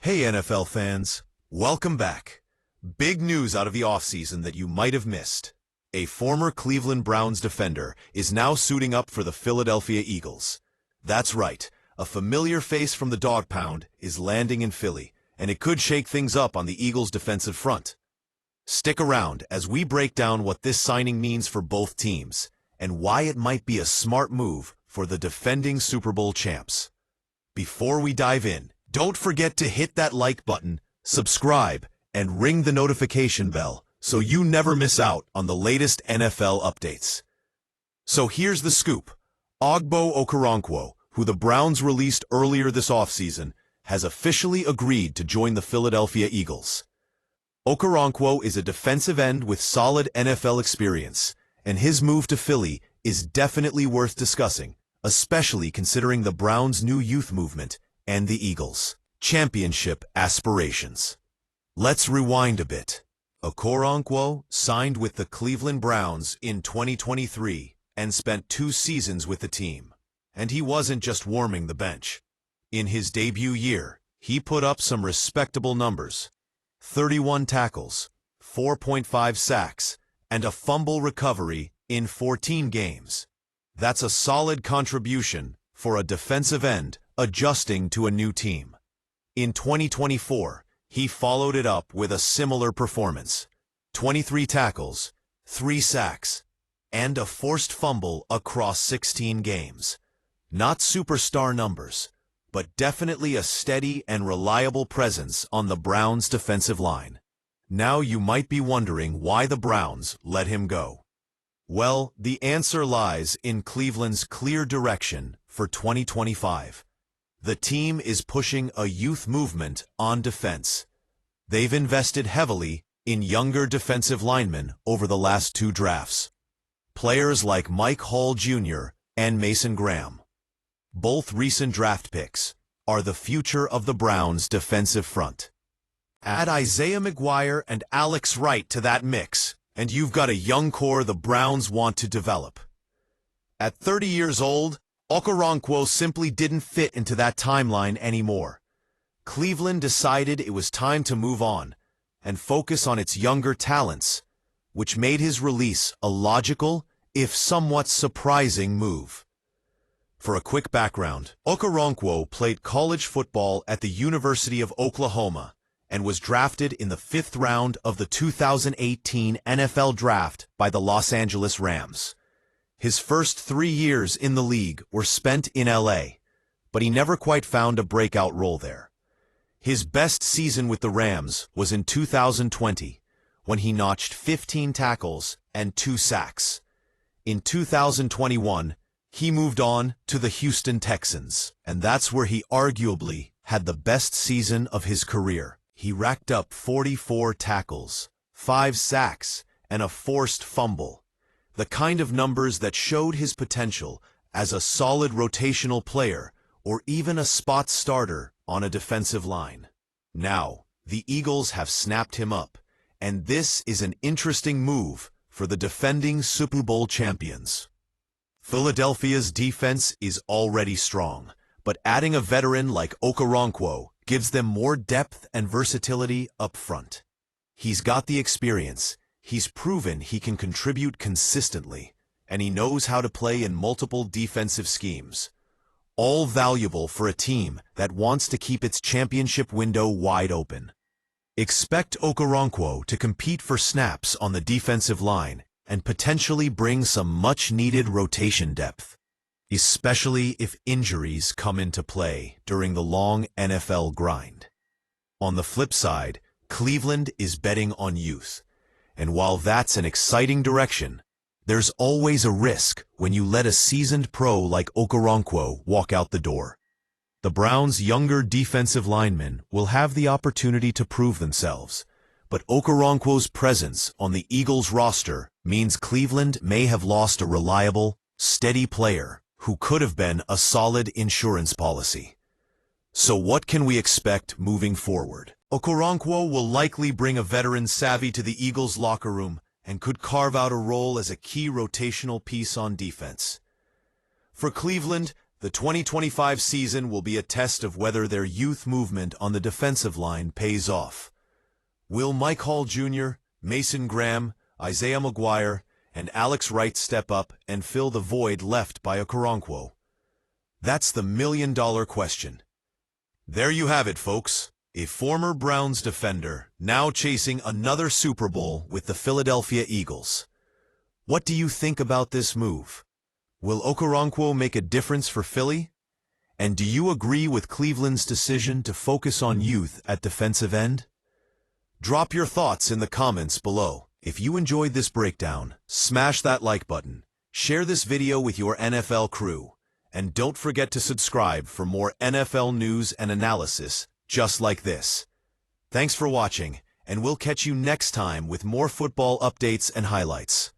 Hey NFL fans, welcome back. Big news out of the offseason that you might have missed. A former Cleveland Browns defender is now suiting up for the Philadelphia Eagles. That's right, a familiar face from the dog pound is landing in Philly, and it could shake things up on the Eagles' defensive front. Stick around as we break down what this signing means for both teams, and why it might be a smart move for the defending Super Bowl champs. Before we dive in, don't forget to hit that like button, subscribe, and ring the notification bell so you never miss out on the latest NFL updates. So here's the scoop. Ogbo Okoronkwo, who the Browns released earlier this offseason, has officially agreed to join the Philadelphia Eagles. Okoronkwo is a defensive end with solid NFL experience, and his move to Philly is definitely worth discussing, especially considering the Browns' new youth movement and the Eagles' championship aspirations. Let's rewind a bit. Okoronkwo signed with the Cleveland Browns in 2023 and spent 2 seasons with the team. And he wasn't just warming the bench. In his debut year, he put up some respectable numbers: 31 tackles, 4.5 sacks, and a fumble recovery in 14 games. That's a solid contribution for a defensive end adjusting to a new team. In 2024, he followed it up with a similar performance: 23 tackles, 3 sacks, and a forced fumble across 16 games. Not superstar numbers, but definitely a steady and reliable presence on the Browns' defensive line. Now you might be wondering why the Browns let him go. Well, the answer lies in Cleveland's clear direction for 2025. The team is pushing a youth movement on defense. They've invested heavily in younger defensive linemen over the last 2 drafts. Players like Mike Hall Jr. and Mason Graham, both recent draft picks, are the future of the Browns' defensive front. Add Isaiah McGuire and Alex Wright to that mix, and you've got a young core the Browns want to develop. At 30 years old, Okoronkwo simply didn't fit into that timeline anymore. Cleveland decided it was time to move on and focus on its younger talents, which made his release a logical, if somewhat surprising, move. For a quick background, Okoronkwo played college football at the University of Oklahoma and was drafted in the 5th round of the 2018 NFL Draft by the Los Angeles Rams. His first 3 years in the league were spent in LA, but he never quite found a breakout role there. His best season with the Rams was in 2020, when he notched 15 tackles and 2 sacks. In 2021, he moved on to the Houston Texans, and that's where he arguably had the best season of his career. He racked up 44 tackles, 5 sacks, and a forced fumble. The kind of numbers that showed his potential as a solid rotational player or even a spot starter on a defensive line. Now, the Eagles have snapped him up, and this is an interesting move for the defending Super Bowl champions. Philadelphia's defense is already strong, but adding a veteran like Okoronkwo gives them more depth and versatility up front. He's got the experience. He's proven he can contribute consistently, and he knows how to play in multiple defensive schemes. All valuable for a team that wants to keep its championship window wide open. Expect Okoronkwo to compete for snaps on the defensive line and potentially bring some much-needed rotation depth, especially if injuries come into play during the long NFL grind. On the flip side, Cleveland is betting on youth. And while that's an exciting direction, there's always a risk when you let a seasoned pro like Okoronkwo walk out the door. The Browns' younger defensive linemen will have the opportunity to prove themselves, but Okoronkwo's presence on the Eagles roster means Cleveland may have lost a reliable, steady player who could have been a solid insurance policy. So what can we expect moving forward? Okoronkwo will likely bring a veteran savvy to the Eagles' locker room and could carve out a role as a key rotational piece on defense. For Cleveland, The 2025 season will be a test of whether their youth movement on the defensive line pays off. Will Mike Hall Jr., Mason Graham, Isaiah McGuire, and Alex Wright step up and fill the void left by Okoronkwo? That's the million-dollar question. There you have it, folks. A former Browns defender now chasing another Super Bowl with the Philadelphia Eagles. What do you think about this move? Will Okoronkwo make a difference for Philly? And do you agree with Cleveland's decision to focus on youth at defensive end? Drop your thoughts in the comments below. If you enjoyed this breakdown, smash that like button, share this video with your NFL crew, and don't forget to subscribe for more NFL news and analysis just like this. Thanks for watching, and we'll catch you next time with more football updates and highlights.